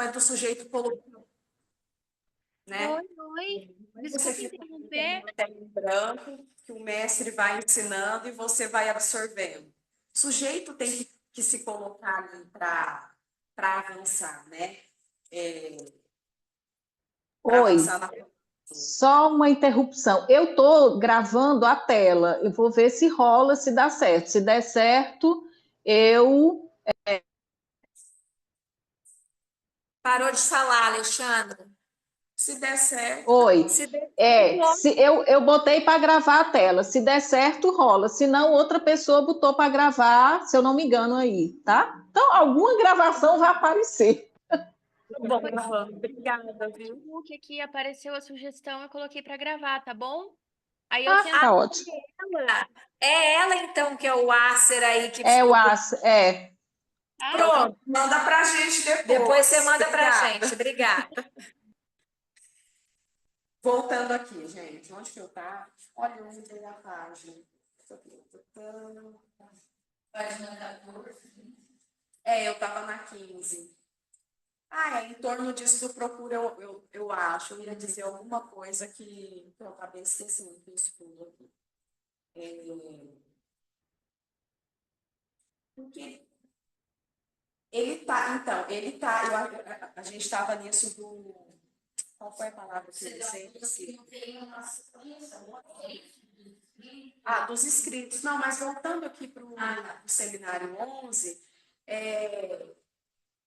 é do sujeito colocado, né? Oi, oi. Você Desculpa fica interromper. no em branco, que o mestre vai ensinando e você vai absorvendo. O sujeito tem que se colocar ali para avançar, né? Para Oi, avançar na... só uma interrupção. Eu estou gravando a tela, eu vou ver se rola, se dá certo. Se der certo, eu. Parou de falar, Alexandra. Se der certo, Oi. Se der Eu botei para gravar a tela. Se der certo, rola. Se não, outra pessoa botou para gravar, se eu não me engano aí, tá? Então, alguma gravação vai aparecer. bom, obrigada, viu? Facebook aqui apareceu a sugestão, eu coloquei para gravar, tá bom? Aí eu Ah, tento. tá ótimo. É ela, então, que é o Acer aí que É o ficou. As, é. Pronto, manda para a gente depois. Depois você manda pra Obrigada. gente. Obrigada. Voltando aqui, gente, onde que eu estava? Olha, eu mudei a página. Página 14. Eu estava na 15. Em torno disso do procura, eu acho. Eu ia dizer alguma coisa que eu acabei esquecendo que isso tudo aqui. Porque a gente estava nisso do. Qual foi a palavra que eu usei? Dos inscritos. Não, mas voltando aqui para o seminário 11,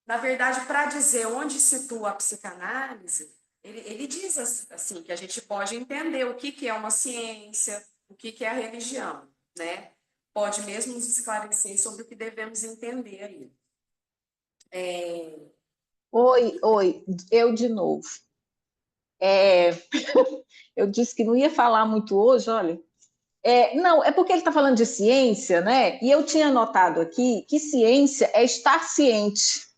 na verdade, para dizer onde situa a psicanálise, ele diz assim, que a gente pode entender o que é uma ciência, o que é a religião, né? Pode mesmo nos esclarecer sobre o que devemos entender aí. Oi, eu de novo. Eu disse que não ia falar muito hoje, olha. Não, é porque ele está falando de ciência, né? E eu tinha notado aqui que ciência é estar ciente.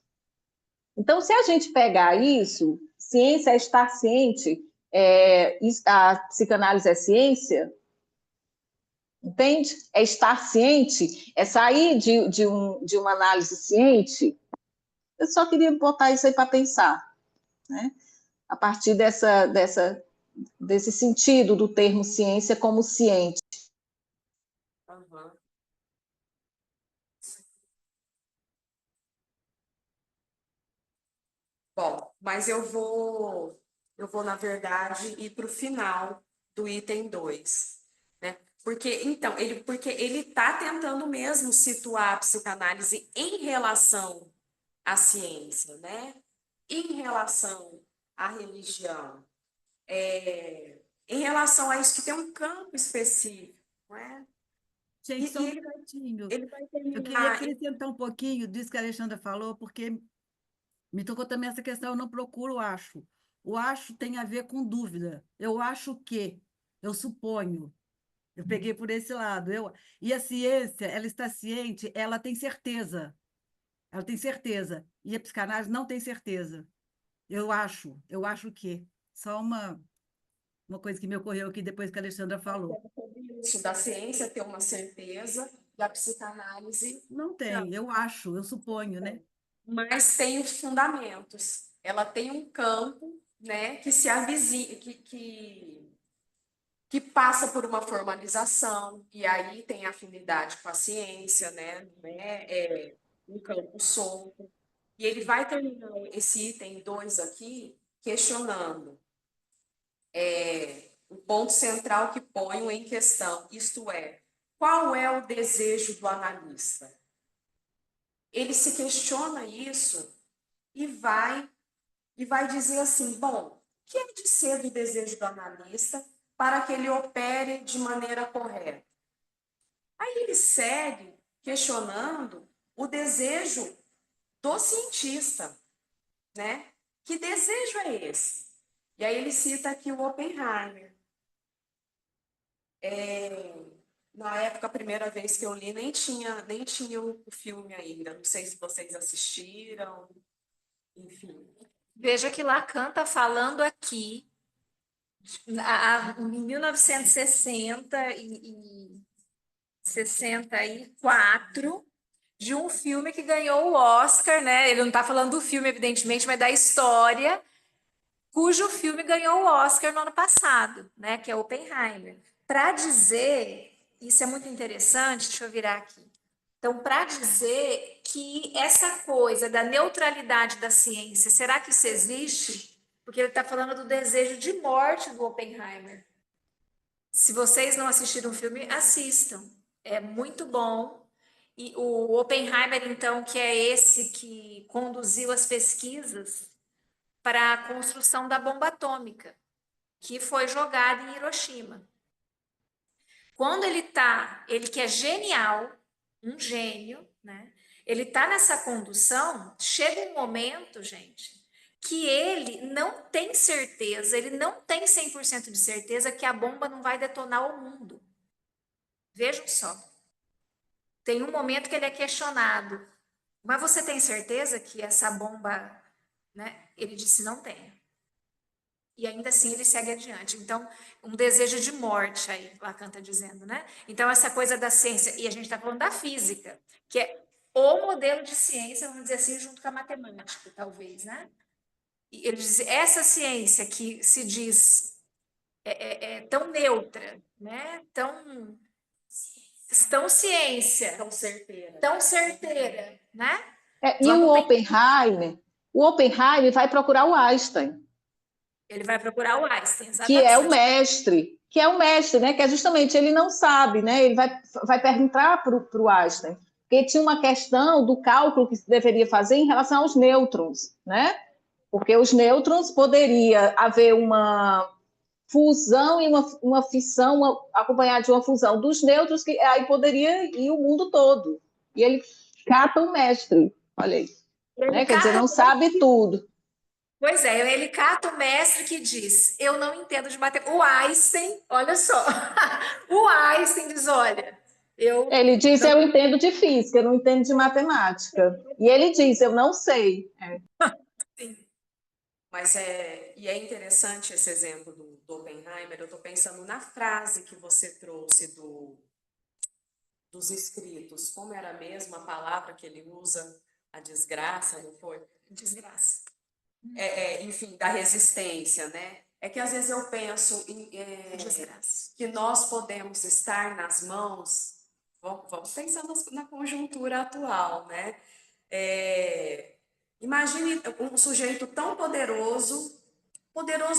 Então, se a gente pegar isso, ciência é estar ciente, a psicanálise é ciência, entende? É estar ciente, é sair de uma análise ciente. Eu só queria botar isso aí para pensar, né? A partir desse sentido do termo ciência como ciente. Uhum. Bom, mas eu vou, na verdade, ir para o final do item 2, né? Porque ele está tentando mesmo situar a psicanálise em relação à ciência, né? Em relação à religião, em relação a isso que tem um campo específico, não é? Gente, só um minutinho. Ele vai Eu queria terminar. acrescentar um pouquinho disso que a Alexandra falou, porque me tocou também essa questão, eu não procuro o acho. O acho tem a ver com dúvida. Eu acho que, eu suponho. Eu peguei por esse lado. E a ciência, ela está ciente, ela tem certeza. Ela tem certeza. E a psicanálise não tem certeza. Eu acho que. Só uma coisa que me ocorreu aqui depois que a Alexandra falou. Isso da ciência ter uma certeza, da psicanálise Não tem, eu acho, eu suponho, né? mas tem os fundamentos. Ela tem um campo, né, que se avizinha, que passa por uma formalização, e aí tem afinidade com a ciência, né, um campo solto. E ele vai terminar esse item 2 aqui questionando o ponto central que ponho em questão, isto é, qual é o desejo do analista? Ele se questiona isso e vai dizer assim, bom, o que é de ser do desejo do analista para que ele opere de maneira correta? Aí ele segue questionando o desejo do cientista, né? Que desejo é esse? E aí ele cita aqui o Oppenheimer. Na época, a primeira vez que eu li, nem tinha o filme ainda. Não sei se vocês assistiram, enfim. Veja que Lacan está falando aqui, em 1960 e 64, de um filme que ganhou o Oscar, né? Ele não está falando do filme, evidentemente, mas da história, cujo filme ganhou o Oscar no ano passado, né? Que é Oppenheimer. Para dizer, isso é muito interessante, deixa eu virar aqui. Então, para dizer que essa coisa da neutralidade da ciência, será que isso existe? Porque ele está falando do desejo de morte do Oppenheimer. Se vocês não assistiram o filme, assistam. É muito bom. E o Oppenheimer, então, que é esse que conduziu as pesquisas para a construção da bomba atômica, que foi jogada em Hiroshima. Quando ele que é genial, um gênio, né? Ele está nessa condução, chega um momento, gente, que ele não tem certeza, ele não tem 100% de certeza que a bomba não vai detonar o mundo. Vejam só. Tem um momento que ele é questionado. Mas você tem certeza que essa bomba, né? Ele disse não tenho. E ainda assim ele segue adiante. Então, um desejo de morte aí, Lacan está dizendo, né? Então, essa coisa da ciência, e a gente está falando da física, que é o modelo de ciência, vamos dizer assim, junto com a matemática, talvez, né? E ele diz, essa ciência que se diz tão neutra, né? Tão ciência, tão certeira, né? E Vamos O Oppenheimer vai procurar o Einstein, Ele vai procurar o Einstein, que é o exatamente. mestre, né? Que é justamente ele não sabe, né? Ele vai perguntar para o Einstein, porque tinha uma questão do cálculo que se deveria fazer em relação aos nêutrons, né? Porque os nêutrons poderia haver uma fusão e uma fissão acompanhada de uma fusão dos nêutrons, que aí poderia ir o mundo todo. E ele cata o mestre, olha aí. Né? Quer dizer, não sabe tudo. Pois é, ele cata o mestre que diz, eu não entendo de matemática. O Einstein, olha só, o Einstein diz, olha, Ele diz, eu entendo de física, eu não entendo de matemática. E ele diz, eu não sei. Sim. Mas e é interessante esse exemplo do Oppenheimer. Eu estou pensando na frase que você trouxe dos escritos. Como era mesmo a palavra que ele usa? A desgraça, não foi? desgraça. Enfim, da resistência, né? É que às vezes eu penso Desgraça. que nós podemos estar nas mãos, vamos pensar na conjuntura atual, né? Imagine um sujeito tão poderoso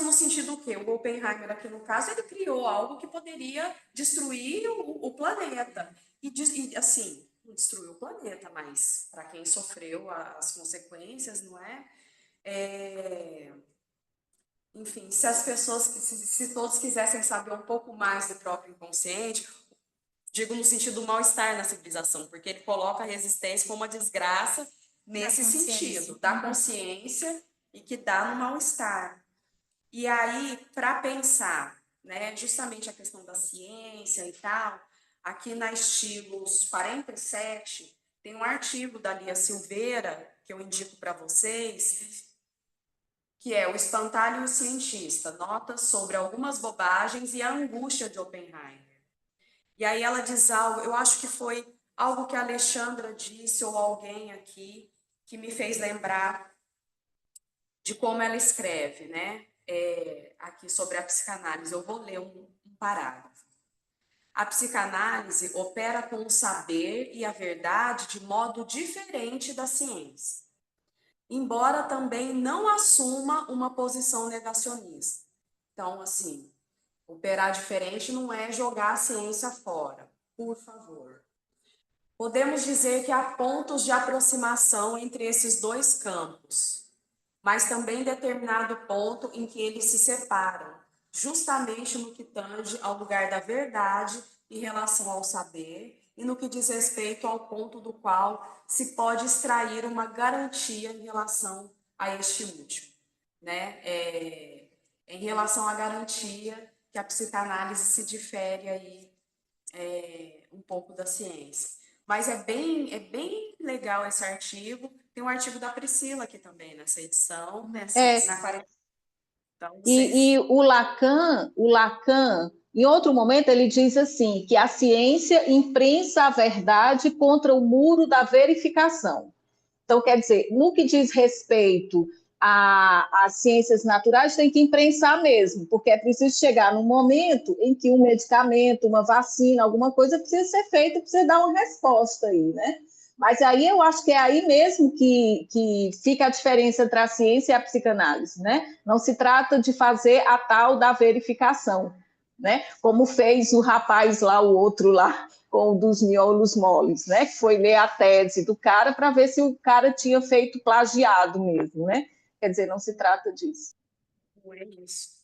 no sentido o quê? O Oppenheimer, aqui no caso, ele criou algo que poderia destruir o planeta. E assim, não destruiu o planeta, mas para quem sofreu as consequências, não é? Enfim, se as pessoas, se todos quisessem saber um pouco mais do próprio inconsciente, digo no sentido do mal-estar na civilização, porque ele coloca a resistência como uma desgraça nesse sentido, da consciência e que dá no mal-estar. E aí, para pensar, né, justamente a questão da ciência e tal, aqui na Estilos 47, tem um artigo da Lia Silveira, que eu indico para vocês, que é O Espantalho e o Cientista, notas sobre algumas bobagens e a angústia de Oppenheimer. E aí ela diz algo, eu acho que foi algo que a Alexandra disse, ou alguém aqui, que me fez lembrar de como ela escreve, né? Aqui sobre a psicanálise. Eu vou ler um parágrafo. A psicanálise opera com o saber e a verdade de modo diferente da ciência, embora também não assuma uma posição negacionista. Então, assim, operar diferente não é jogar a ciência fora, por favor. Podemos dizer que há pontos de aproximação entre esses dois campos, mas também determinado ponto em que eles se separam, justamente no que tange ao lugar da verdade em relação ao saber e no que diz respeito ao ponto do qual se pode extrair uma garantia em relação a este último, né? Em relação à garantia que a psicanálise se difere aí um pouco da ciência. Mas é bem legal esse artigo. Tem um artigo da Priscila aqui também nessa edição. Na 40. Então, E o Lacan, Em outro momento, ele diz assim, que a ciência imprensa a verdade contra o muro da verificação. Então, quer dizer, no que diz respeito às ciências naturais, tem que imprensar mesmo, porque é preciso chegar num momento em que um medicamento, uma vacina, alguma coisa precisa ser feita, precisa dar uma resposta aí, né? Mas aí eu acho que é aí mesmo que fica a diferença entre a ciência e a psicanálise, né? Não se trata de fazer a tal da verificação, né? Como fez o rapaz lá, o outro lá, com o dos miolos moles, né? Que foi ler a tese do cara para ver se o cara tinha feito plagiado mesmo, né? Quer dizer, não se trata disso. Não é isso.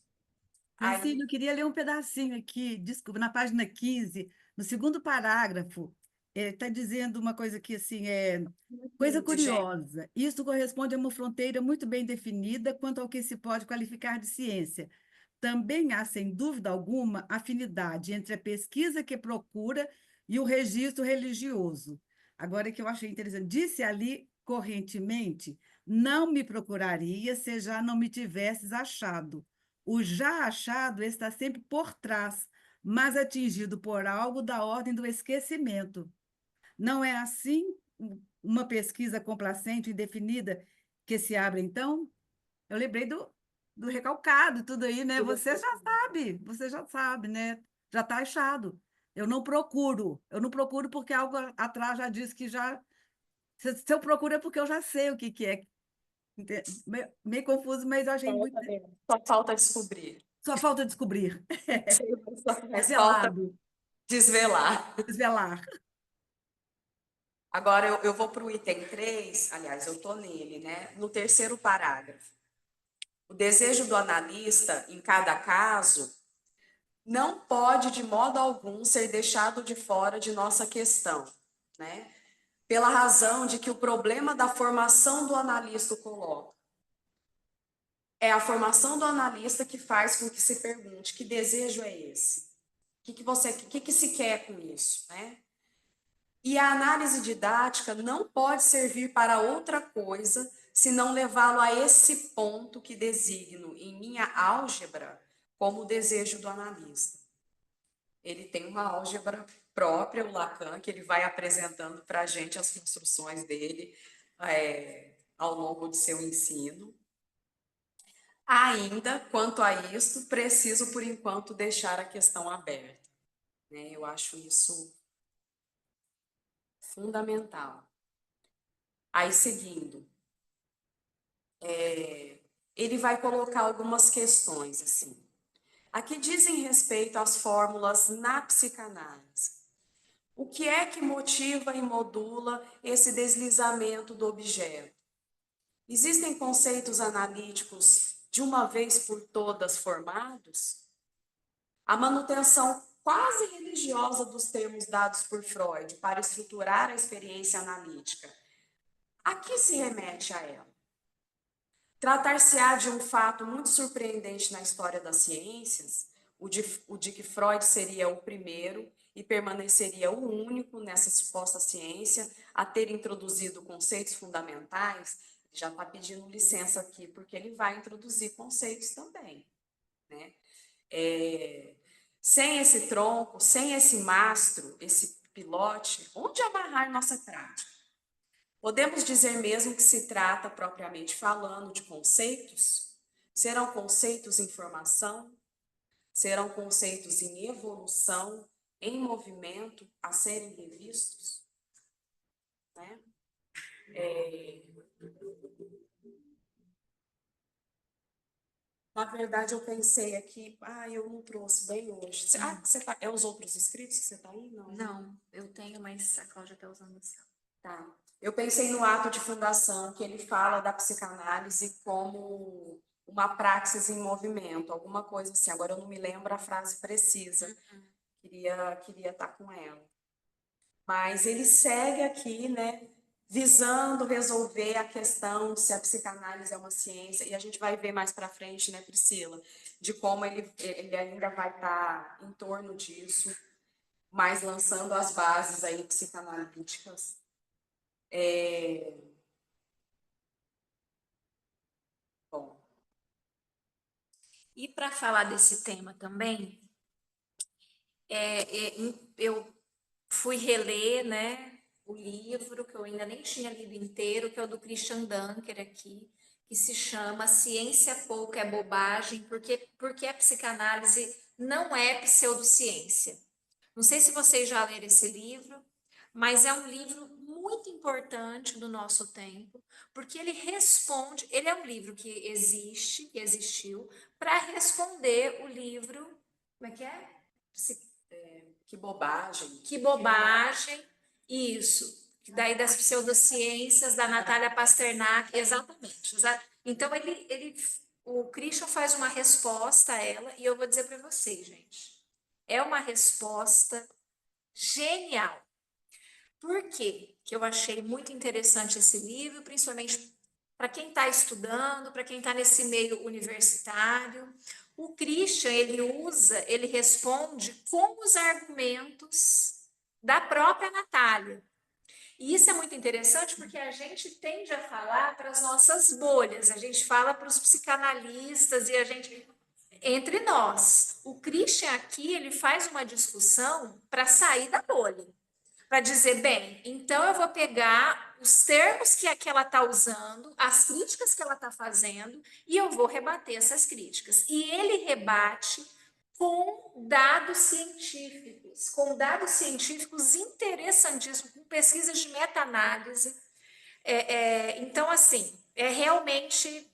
Francine, Aí, eu queria ler um pedacinho aqui, desculpa, na página 15, no segundo parágrafo, está dizendo uma coisa que, assim, coisa gente, curiosa. Isso corresponde a uma fronteira muito bem definida quanto ao que se pode qualificar de ciência. Também há, sem dúvida alguma, afinidade entre a pesquisa que procura e o registro religioso. Agora, que eu achei interessante, disse ali correntemente, não me procuraria se já não me tivesses achado. O já achado está sempre por trás, mas atingido por algo da ordem do esquecimento. Não é assim uma pesquisa complacente e indefinida que se abre, então? Eu lembrei do recalcado, tudo aí, né? Você já sabe, né? Já está achado. Eu não procuro porque algo atrás já disse que já. Se eu procuro é porque eu já sei o que, que é. Meio confuso, mas eu achei muito. só falta descobrir. Só falta descobrir. Mas falta Desvelado, desvelar. desvelar. Agora eu vou para o item 3, aliás, eu estou nele, né? No terceiro parágrafo. O desejo do analista, em cada caso, não pode de modo algum ser deixado de fora de nossa questão, né? Pela razão de que o problema da formação do analista o coloca. É a formação do analista que faz com que se pergunte que desejo é esse? O que se quer com isso, né? E a análise didática não pode servir para outra coisa senão levá-lo a esse ponto que designo em minha álgebra como o desejo do analista. Ele tem uma álgebra própria, o Lacan, que ele vai apresentando para a gente as construções dele ao longo de seu ensino. Ainda, quanto a isto, preciso, por enquanto, deixar a questão aberta, né? Eu acho isso fundamental. Aí, seguindo, ele vai colocar algumas questões, assim. A que dizem respeito às fórmulas na psicanálise. O que é que motiva e modula esse deslizamento do objeto? Existem conceitos analíticos de uma vez por todas formados? A manutenção quase religiosa dos termos dados por Freud para estruturar a experiência analítica. A que se remete a ela? Tratar-se-á de um fato muito surpreendente na história das ciências, o de que Freud seria o primeiro e permaneceria o único nessa suposta ciência a ter introduzido conceitos fundamentais. Já está pedindo licença aqui, porque ele vai introduzir conceitos também, né? Sem esse tronco, sem esse mastro, esse pilote, onde amarrar nossa prática? Podemos dizer mesmo que se trata, propriamente falando, de conceitos? Serão conceitos em formação? Serão conceitos em evolução, em movimento, a serem revistos? Né? Na verdade, eu pensei aqui, eu não trouxe bem hoje. É os outros escritos que você está aí? Não. Não, eu tenho, mas a Cláudia está usando o seu. Tá. Eu pensei no ato de fundação, que ele fala da psicanálise como uma praxis em movimento, alguma coisa assim. Agora eu não me lembro a frase precisa. Queria estar com ela. Mas ele segue aqui, né, visando resolver a questão se a psicanálise é uma ciência, e a gente vai ver mais para frente, né, Priscila, de como ele ainda vai estar em torno disso, mas lançando as bases aí psicanalíticas. Bom, E para falar desse tema também, eu fui reler, né, o livro, que eu ainda nem tinha lido inteiro, que é o do Christian Dunker aqui, que se chama Ciência Pouca é Bobagem, porque a psicanálise não é pseudociência. Não sei se vocês já leram esse livro, mas é um livro muito importante do nosso tempo, porque ele responde, ele é um livro que existiu, para responder o livro, como é que é? Que bobagem. Que bobagem, isso, daí das pseudociências, da Natália Pasternak, exatamente. Então, o Christian faz uma resposta a ela, e eu vou dizer para vocês, gente, é uma resposta genial. Por quê? Que eu achei muito interessante esse livro, principalmente para quem está estudando, para quem está nesse meio universitário. O Christian, ele responde com os argumentos da própria Natália. E isso é muito interessante porque a gente tende a falar para as nossas bolhas, a gente fala para os psicanalistas e a gente... Entre nós. O Christian aqui, ele faz uma discussão para sair da bolha. Para dizer, bem, então eu vou pegar os termos que ela está usando, as críticas que ela está fazendo, e eu vou rebater essas críticas. E ele rebate com dados científicos interessantíssimos, com pesquisas de meta-análise. Então, assim, é realmente...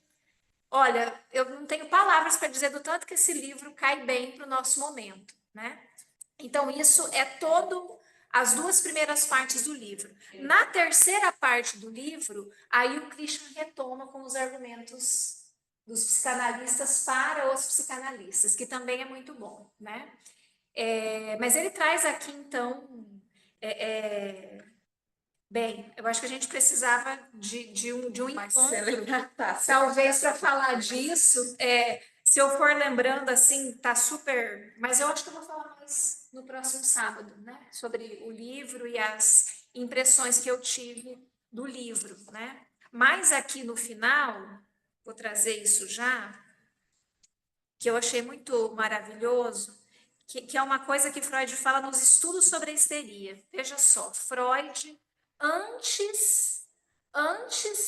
Olha, eu não tenho palavras para dizer do tanto que esse livro cai bem para o nosso momento, né? Então, isso é todo as duas primeiras partes do livro. Na terceira parte do livro, aí o Christian retoma com os argumentos dos psicanalistas para os psicanalistas, que também é muito bom, né? Mas ele traz aqui, então... Bem, eu acho que a gente precisava de um encontro, talvez, para falar disso. Se eu for lembrando, assim, tá super... Mas eu acho que eu vou falar mais no próximo sábado, né? Sobre o livro e as impressões que eu tive do livro, né? Mas aqui no final, vou trazer isso já, que eu achei muito maravilhoso, que é uma coisa que Freud fala nos estudos sobre a histeria. Veja só, Freud... Antes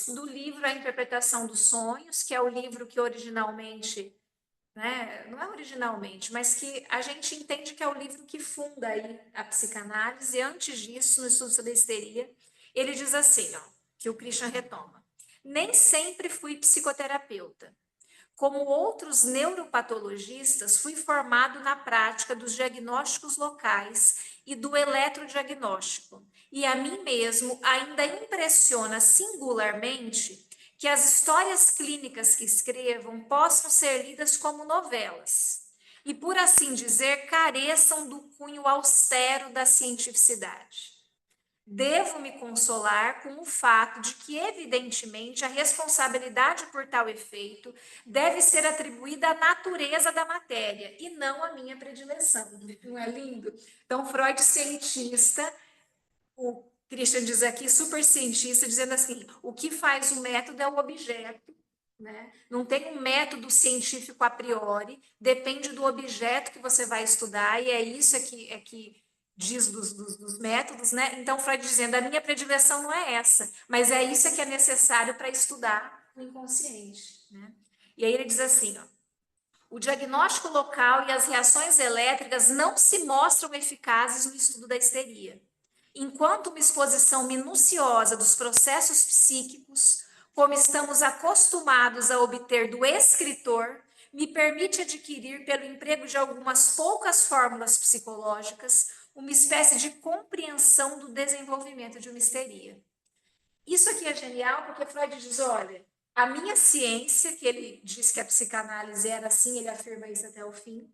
do livro A Interpretação dos Sonhos, que é o livro que originalmente, né, não é originalmente, mas que a gente entende que é o livro que funda aí a psicanálise, antes disso, no estudo sobre a histeria, ele diz assim, ó, que o Christian retoma: nem sempre fui psicoterapeuta. Como outros neuropatologistas, fui formado na prática dos diagnósticos locais e do eletrodiagnóstico. E a mim mesmo ainda impressiona singularmente que as histórias clínicas que escrevam possam ser lidas como novelas e, por assim dizer, careçam do cunho austero da cientificidade. Devo me consolar com o fato de que, evidentemente, a responsabilidade por tal efeito deve ser atribuída à natureza da matéria e não à minha predileção. Não é lindo? Então, Freud, cientista, o Christian diz aqui, super cientista, dizendo assim, o que faz o método é o objeto, né? Não tem um método científico a priori, depende do objeto que você vai estudar, e é isso que diz dos métodos, né? Então, Freud dizendo, a minha predileção não é essa, mas é isso que é necessário para estudar o inconsciente, né? E aí ele diz assim, ó, o diagnóstico local e as reações elétricas não se mostram eficazes no estudo da histeria, enquanto uma exposição minuciosa dos processos psíquicos, como estamos acostumados a obter do escritor, me permite adquirir, pelo emprego de algumas poucas fórmulas psicológicas, uma espécie de compreensão do desenvolvimento de uma histeria. Isso aqui é genial porque Freud diz, olha, a minha ciência, que ele diz que a psicanálise era assim, ele afirma isso até o fim,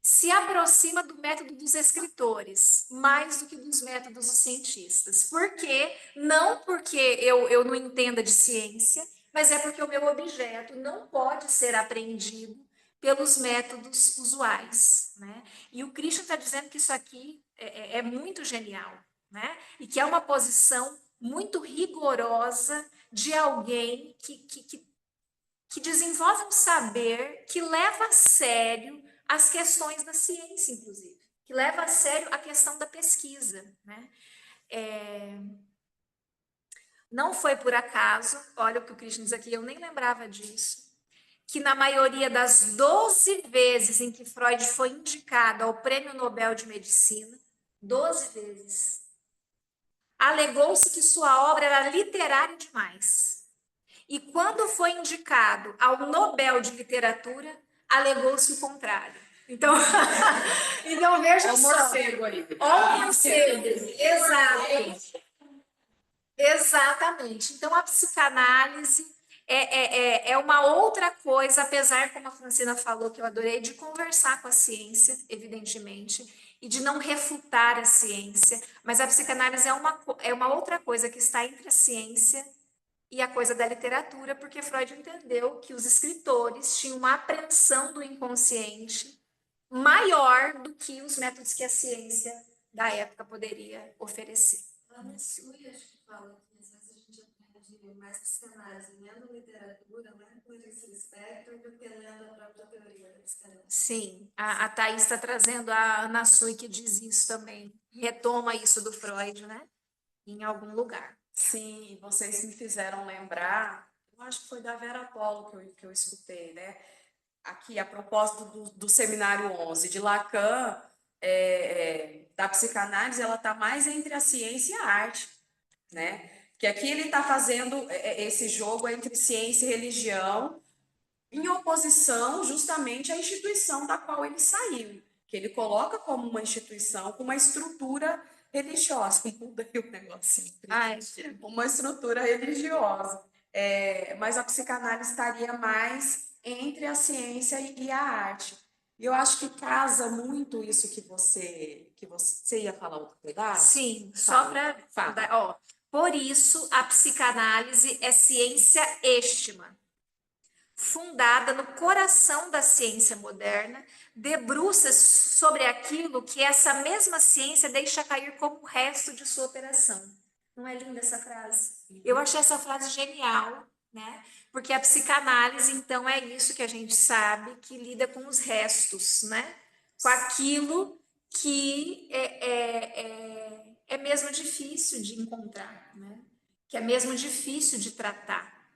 se aproxima do método dos escritores, mais do que dos métodos dos cientistas. Por quê? Não porque eu não entenda de ciência, mas é porque o meu objeto não pode ser apreendido pelos métodos usuais, né? E o Christian está dizendo que isso aqui é muito genial, né? E que é uma posição muito rigorosa de alguém que desenvolve um saber que leva a sério as questões da ciência, inclusive, que que leva a sério a questão da pesquisa, né? Não foi por acaso, olha o que o Christian diz aqui, eu nem lembrava disso, que na maioria das 12 vezes em que Freud foi indicado ao Prêmio Nobel de Medicina, 12 vezes, alegou-se que sua obra era literária demais. E quando foi indicado ao Nobel de Literatura, alegou-se o contrário. Então, então veja É o só. morcego aí. Olha o morcego, exato. Exatamente. Então, a psicanálise é uma outra coisa, apesar, como a Francina falou, que eu adorei, de conversar com a ciência, evidentemente, e de não refutar a ciência, mas a psicanálise é uma outra coisa que está entre a ciência e a coisa da literatura, porque Freud entendeu que os escritores tinham uma apreensão do inconsciente maior do que os métodos que a ciência da época poderia oferecer. Ana Sui, acho que fala que às vezes a gente aprende mais psicanálise lendo literatura, né, por esse espectro, do que lendo a própria teoria da psicanálise. Sim, a Thaís está trazendo a Ana Sui, que diz isso também, retoma isso do Freud, né, em algum lugar. Sim, e vocês me fizeram lembrar, eu acho que foi da Vera Polo que eu escutei, né? Aqui, a propósito do Seminário 11, de Lacan, da psicanálise, ela está mais entre a ciência e a arte, né? Que aqui ele está fazendo esse jogo entre ciência e religião, em oposição justamente à instituição da qual ele saiu, que ele coloca como uma instituição com uma estrutura religiosa. Mudei o negocinho. Uma estrutura religiosa. Mas a psicanálise estaria mais entre a ciência e a arte. E eu acho que casa muito isso que você ia falar outro pedaço? Sim, só para... Por isso, a psicanálise é ciência êxtima, fundada no coração da ciência moderna, debruça-se sobre aquilo que essa mesma ciência deixa cair como o resto de sua operação. Não é linda essa frase? Eu achei essa frase genial, né? Porque a psicanálise, então, é isso que a gente sabe, que lida com os restos, né? Com aquilo que é mesmo difícil de encontrar, né? Que é mesmo difícil de tratar.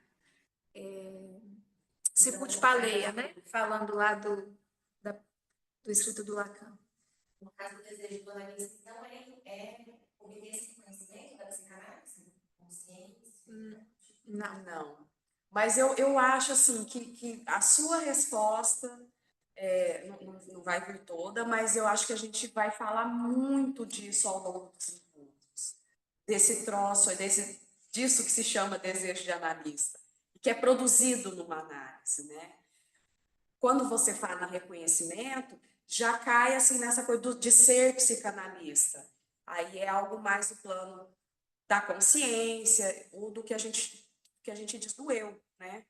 Sicut Paleia, né? Falando lá do escrito do Lacan. No caso do desejo do analista, então, obter esse conhecimento da psicanálise? Consciência? Não. Mas eu acho assim que a sua resposta não vai vir toda, mas eu acho que a gente vai falar muito disso ao longo dos encontros. Desse troço, disso que se chama desejo de analista, que é produzido numa análise, né? Quando você fala em reconhecimento, já cai assim nessa coisa de ser psicanalista. Aí é algo mais do plano da consciência, ou do que a gente diz do eu, né?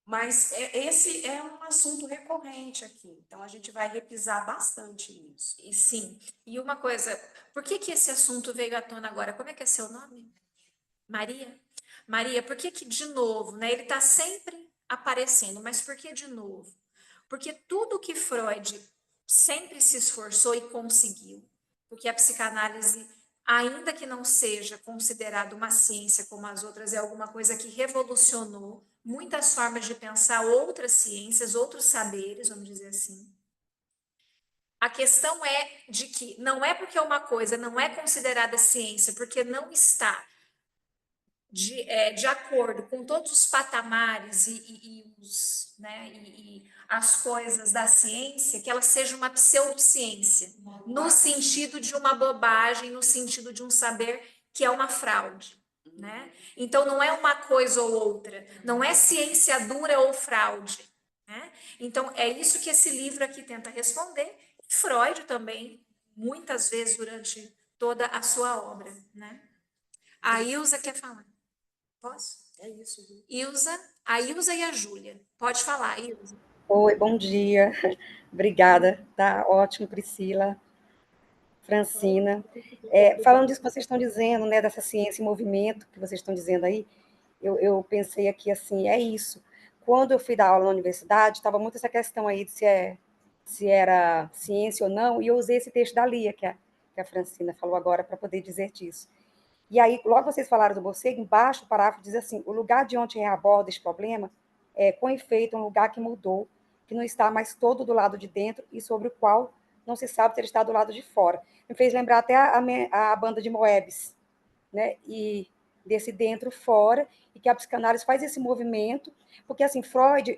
Mas esse é um assunto recorrente aqui, então a gente vai repisar bastante nisso. E sim, e uma coisa, por que esse assunto veio à tona agora? Como é que é seu nome? Maria? Maria, por que de novo, né? Ele está sempre aparecendo, mas por que de novo? Porque tudo que Freud sempre se esforçou e conseguiu, porque a psicanálise, ainda que não seja considerada uma ciência como as outras, é alguma coisa que revolucionou muitas formas de pensar outras ciências, outros saberes, vamos dizer assim. A questão é de que não é porque uma coisa não é considerada ciência, porque não está de acordo com todos os patamares e as coisas da ciência, que ela seja uma pseudociência, no sentido de uma bobagem, no sentido de um saber que é uma fraude. Né? Então, não é uma coisa ou outra, não é ciência dura ou fraude. Né? Então, é isso que esse livro aqui tenta responder. Freud também, muitas vezes durante toda a sua obra. Né? A Ilza quer falar. Posso? É isso. A Ilza e a Júlia. Pode falar, Ilza. Oi, bom dia. Obrigada. Tá ótimo, Priscila, Francina. Falando disso que vocês estão dizendo, né, dessa ciência em movimento que vocês estão dizendo aí, eu pensei aqui assim, é isso. Quando eu fui dar aula na universidade, estava muito essa questão aí de se é se era ciência ou não, e eu usei esse texto da Lia, que a Francina falou agora, para poder dizer disso. E aí, logo vocês falaram do morcego, embaixo o parágrafo diz assim: o lugar de onde reaborda este problema é, com efeito, um lugar que mudou, que não está mais todo do lado de dentro e sobre o qual não se sabe se ele está do lado de fora. Me fez lembrar até a banda de Moebius, né? E desse dentro fora, e que a psicanálise faz esse movimento, porque assim, Freud,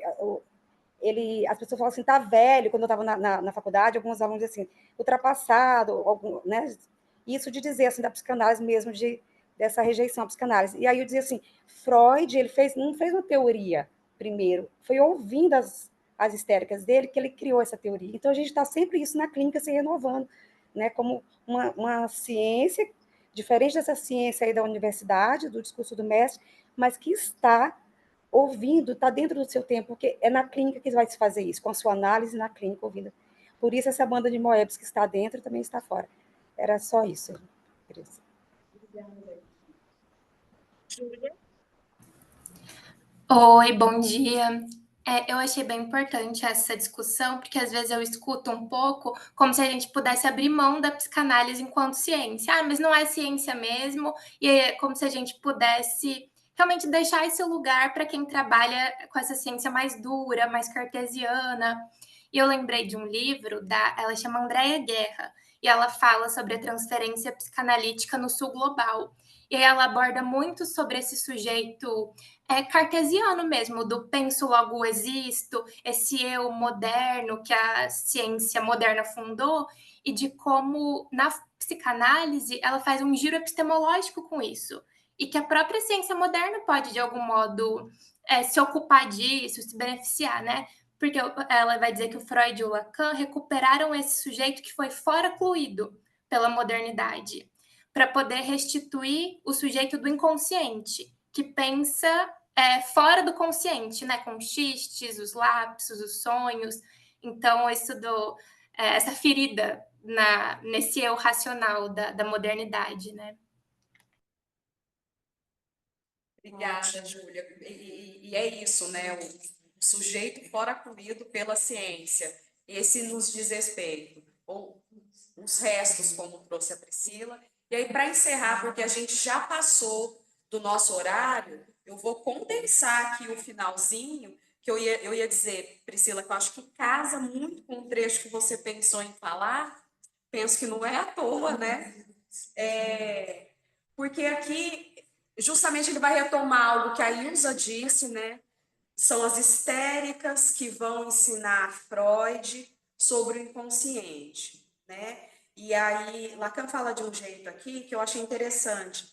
as pessoas falam assim, tá velho, quando eu estava na faculdade, alguns alunos diziam assim, ultrapassado, né? Isso de dizer assim, da psicanálise mesmo, dessa rejeição à psicanálise. E aí eu dizia assim, Freud, ele não fez uma teoria primeiro, foi ouvindo as histéricas dele que ele criou essa teoria. Então a gente está sempre isso na clínica se renovando, né? Como uma ciência diferente dessa ciência aí da universidade, do discurso do mestre, mas que está ouvindo, está dentro do seu tempo, porque é na clínica que vai se fazer isso, com a sua análise na clínica, ouvindo. Por isso, essa banda de Moebius que está dentro também está fora. Era só isso. Júlia? Oi, bom dia. Eu achei bem importante essa discussão, porque às vezes eu escuto um pouco como se a gente pudesse abrir mão da psicanálise enquanto ciência. Ah, mas não é ciência mesmo, e é como se a gente pudesse realmente deixar esse lugar para quem trabalha com essa ciência mais dura, mais cartesiana. E eu lembrei de um livro, ela chama Andréa Guerra, e ela fala sobre a transferência psicanalítica no sul global. E aí ela aborda muito sobre esse sujeito cartesiano mesmo, do penso logo existo, esse eu moderno que a ciência moderna fundou, e de como na psicanálise ela faz um giro epistemológico com isso, e que a própria ciência moderna pode, de algum modo, se ocupar disso, se beneficiar, né? Porque ela vai dizer que o Freud e o Lacan recuperaram esse sujeito que foi fora-cluído pela modernidade, para poder restituir o sujeito do inconsciente, que pensa fora do consciente, né? Com os xistes, os lapsos, os sonhos. Então, essa ferida nesse eu racional da modernidade, né? Obrigada, Júlia. E é isso, né? O sujeito fora comido pela ciência. Esse nos diz respeito. Ou os restos, como trouxe a Priscila. E aí, para encerrar, porque a gente já passou do nosso horário, eu vou condensar aqui o finalzinho, que eu ia dizer, Priscila, que eu acho que casa muito com o trecho que você pensou em falar. Penso que não é à toa, né? Porque aqui, justamente, ele vai retomar algo que a Ilza disse, né? São as histéricas que vão ensinar Freud sobre o inconsciente, né? E aí, Lacan fala de um jeito aqui que eu achei interessante,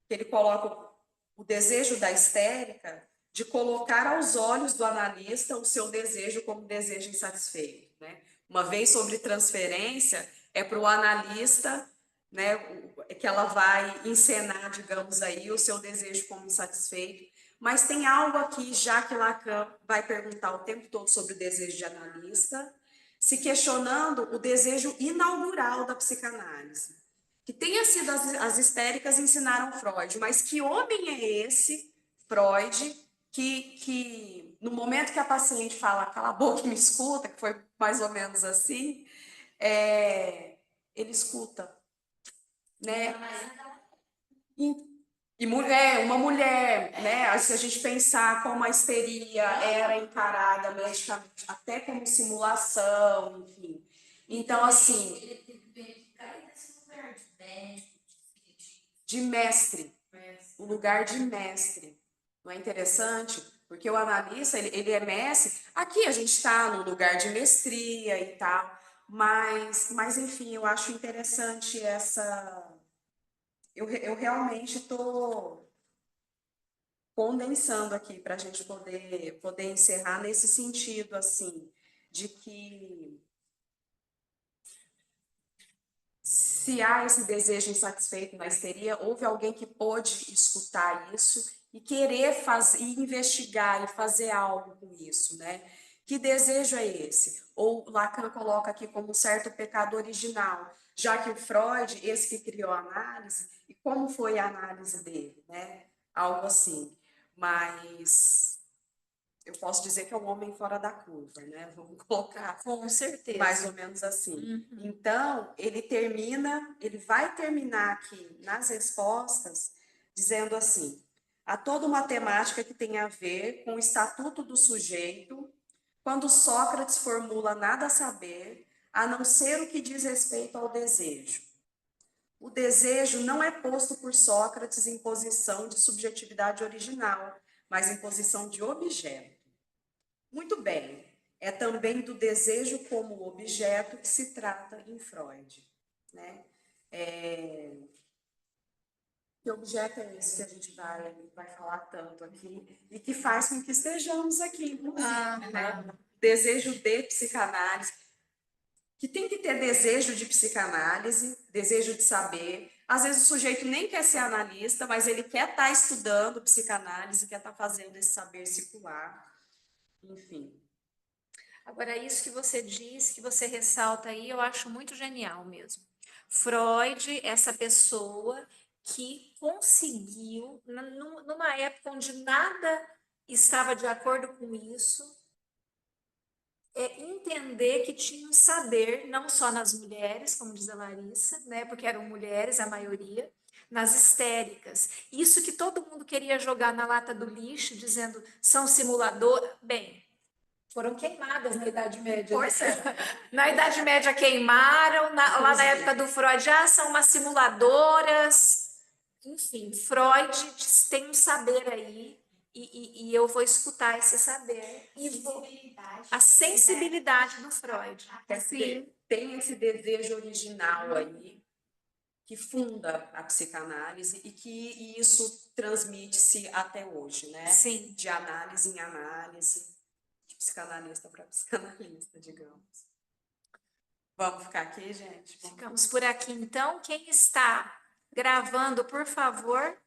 que ele coloca o desejo da histérica de colocar aos olhos do analista o seu desejo como desejo insatisfeito, né? Uma vez sobre transferência, é para o analista, né, que ela vai encenar, digamos aí, o seu desejo como insatisfeito. Mas tem algo aqui, já que Lacan vai perguntar o tempo todo sobre o desejo de analista, se questionando o desejo inaugural da psicanálise. Que tenha sido as histéricas ensinaram Freud, mas que homem é esse, Freud, que no momento que a paciente fala, cala a boca e me escuta, que foi mais ou menos assim, ele escuta, né? E mulher, uma mulher, né? Se a gente pensar como a histeria era encarada medicamente, até como simulação, enfim. Então, assim, de mestre, o lugar de mestre. Não é interessante? Porque o analista, ele é mestre. Aqui a gente está no lugar de mestria e tal, mas enfim, eu acho interessante essa. Eu realmente estou condensando aqui para a gente poder encerrar nesse sentido, assim, de que se há esse desejo insatisfeito na histeria, houve alguém que pôde escutar isso e querer fazer, e investigar e fazer algo com isso, né? Que desejo é esse? Ou Lacan coloca aqui como um certo pecado original, já que o Freud, esse que criou a análise, e como foi a análise dele, né? Algo assim. Mas eu posso dizer que é um homem fora da curva, né? Vamos colocar Com certeza. mais ou menos assim. Uhum. Então, ele vai terminar aqui nas respostas dizendo assim: há toda uma temática que tem a ver com o estatuto do sujeito, quando Sócrates formula nada a saber, a não ser o que diz respeito ao desejo. O desejo não é posto por Sócrates em posição de subjetividade original, mas em posição de objeto. Muito bem, é também do desejo como objeto que se trata em Freud, né? Que objeto é esse que a gente vai falar tanto aqui e que faz com que estejamos aqui, inclusive, né? Desejo de psicanálise, que tem que ter desejo de psicanálise, desejo de saber. Às vezes o sujeito nem quer ser analista, mas ele quer estar estudando psicanálise, quer estar fazendo esse saber circular, enfim. Agora, isso que você diz, que você ressalta aí, eu acho muito genial mesmo. Freud, essa pessoa que conseguiu, numa época onde nada estava de acordo com isso, entender que tinha um saber, não só nas mulheres, como diz a Larissa, né, porque eram mulheres a maioria, nas histéricas. Isso que todo mundo queria jogar na lata do lixo, dizendo são simulador. Bem, foram queimadas na Idade Média. Pois é. Na Idade Média queimaram, lá na época do Freud, são umas simuladoras. Enfim, Freud tem um saber aí, e eu vou escutar esse saber. A sensibilidade do Freud. Quer dizer, tem esse desejo original aí, que funda a psicanálise e que isso transmite-se até hoje, né? Sim. De análise em análise, de psicanalista para psicanalista, digamos. Vamos ficar aqui, gente? Ficamos por aqui, então. Quem está gravando, por favor,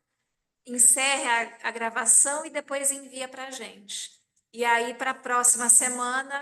encerre a gravação e depois envia para a gente. E aí, para a próxima semana,